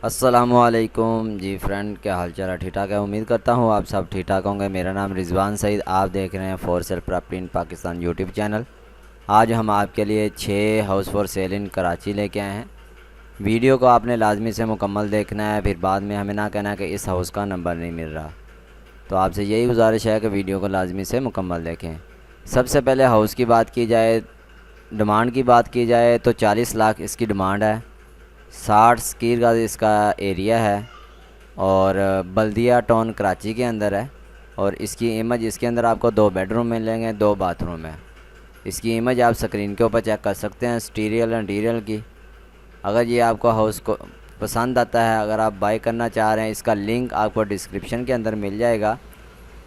अस्सलामुअलैकुम जी फ्रेंड, क्या हाल चाल है? ठीक ठाक है। उम्मीद करता हूँ आप सब ठीक ठाक होंगे। मेरा नाम रिजवान सईद, आप देख रहे हैं for sale property in Pakistan YouTube channel. आज हम आपके लिए 6 हाउस फॉर सेल इन कराची लेके आए हैं। वीडियो को आपने लाजमी से मुकम्मल देखना है, फिर बाद में हमें ना कहना है कि इस हाउस का नंबर नहीं मिल रहा। तो आपसे यही गुजारिश है कि वीडियो को लाजमी से मुकम्मल देखें। सबसे पहले हाउस की बात की जाए, डिमांड की बात की जाए तो 40 लाख इसकी डिमांड है। 60 स्क्वायर का इसका एरिया है और बल्दिया टाउन कराची के अंदर है। और इसकी इमेज, इसके अंदर आपको 2 बेडरूम मिलेंगे, 2 बाथरूम है। इसकी इमेज आप स्क्रीन के ऊपर चेक कर सकते हैं, स्टीरियल इंटीरियल की। अगर ये आपको हाउस को पसंद आता है, अगर आप बाय करना चाह रहे हैं, इसका लिंक आपको डिस्क्रिप्शन के अंदर मिल जाएगा।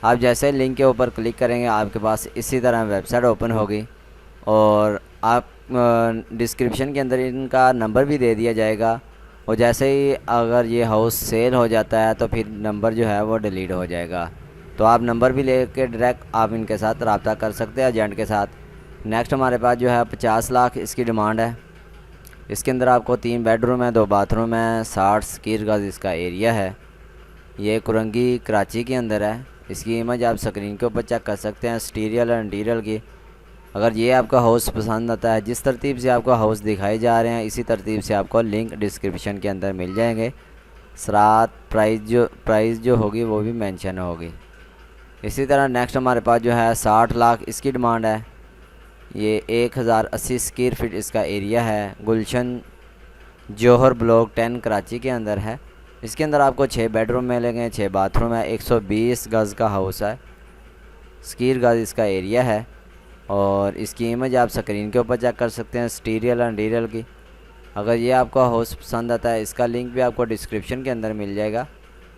आप जैसे लिंक के ऊपर क्लिक करेंगे आपके पास इसी तरह वेबसाइट ओपन होगी और आप डिस्क्रिप्शन के अंदर इनका नंबर भी दे दिया जाएगा। और जैसे ही अगर ये हाउस सेल हो जाता है तो फिर नंबर जो है वो डिलीट हो जाएगा। तो आप नंबर भी लेके डायरेक्ट आप इनके साथ रब्ता कर सकते हैं, एजेंट के साथ। नेक्स्ट हमारे पास जो है 50 लाख इसकी डिमांड है। इसके अंदर आपको 3 बेडरूम है, 2 बाथरूम है, 60 स्क्वायर गज इसका एरिया है। ये कुरंगी कराची के अंदर है। इसकी इमेज आप स्क्रीन के ऊपर चेक कर सकते हैं, एक्सटीरियल और इंटीरियल की। अगर ये आपका हाउस पसंद आता है, जिस तरतीब से आपको हाउस दिखाए जा रहे हैं इसी तरतीब से आपको लिंक डिस्क्रिप्शन के अंदर मिल जाएंगे। साथ प्राइस जो होगी वो भी मेंशन होगी। इसी तरह नेक्स्ट हमारे पास जो है 60 लाख इसकी डिमांड है। ये 1080 स्क्वायर फीट इसका एरिया है। गुलशन जौहर ब्लॉक 10 कराची के अंदर है। इसके अंदर आपको 6 बेडरूम मिलेंगे, 6 बाथरूम है। 120 गज़ का हाउस है, स्क्वायर गज़ इसका एरिया है। और इसकी इमेज आप स्क्रीन के ऊपर चेक कर सकते हैं, स्टीरियल और इंटीरियल की। अगर ये आपको हाउस पसंद आता है, इसका लिंक भी आपको डिस्क्रिप्शन के अंदर मिल जाएगा।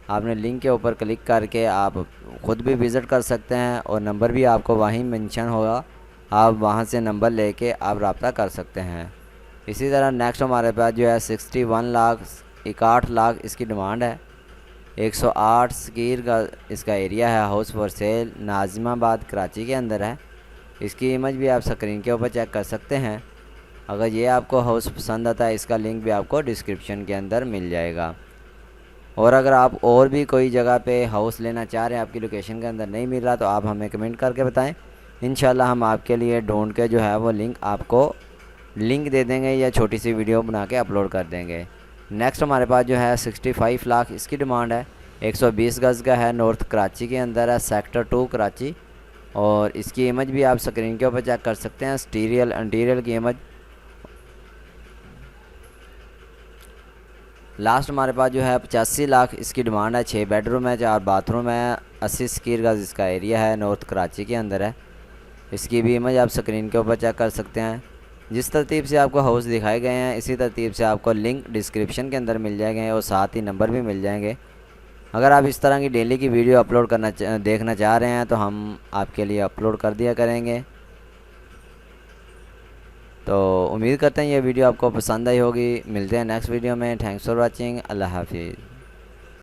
आपने लिंक के ऊपर क्लिक करके आप ख़ुद भी विज़िट कर सकते हैं और नंबर भी आपको वहीं मेंशन होगा। आप वहां से नंबर लेके आप रब्ता कर सकते हैं। इसी तरह नेक्स्ट हमारे पास जो है 61 लाख 61 लाख इसकी डिमांड है। 108 स्क्वायर का इसका एरिया है। House for sale Nazimabad Karachi के अंदर है। इसकी इमेज भी आप स्क्रीन के ऊपर चेक कर सकते हैं। अगर ये आपको हाउस पसंद आता है, इसका लिंक भी आपको डिस्क्रिप्शन के अंदर मिल जाएगा। और अगर आप और भी कोई जगह पे हाउस लेना चाह रहे हैं, आपकी लोकेशन के अंदर नहीं मिल रहा, तो आप हमें कमेंट करके बताएं। इंशाल्लाह हम आपके लिए ढूंढ के जो है वो लिंक दे देंगे या छोटी सी वीडियो बना के अपलोड कर देंगे। नेक्स्ट हमारे पास जो है 65 लाख इसकी डिमांड है। 120 गज़ का है, नॉर्थ कराची के अंदर है, सेक्टर 2 कराची। और इसकी इमेज भी आप स्क्रीन के ऊपर चेक कर सकते हैं, स्टीरियल इंटीरियल की इमेज। लास्ट हमारे पास जो है 85 लाख इसकी डिमांड है। 6 बेडरूम है, 4 बाथरूम है, 80 स्क्वायर गज इसका एरिया है, नॉर्थ कराची के अंदर है। इसकी भी इमेज आप स्क्रीन के ऊपर चेक कर सकते हैं। जिस तरतीब से आपको हाउस दिखाए गए हैं इसी तरतीब से आपको लिंक डिस्क्रिप्शन के अंदर मिल जाएंगे और साथ ही नंबर भी मिल जाएंगे। अगर आप इस तरह की डेली की वीडियो अपलोड देखना चाह रहे हैं तो हम आपके लिए अपलोड कर दिया करेंगे। तो उम्मीद करते हैं ये वीडियो आपको पसंद आई होगी। मिलते हैं नेक्स्ट वीडियो में। Thanks for watching. अल्लाह हाफिज़।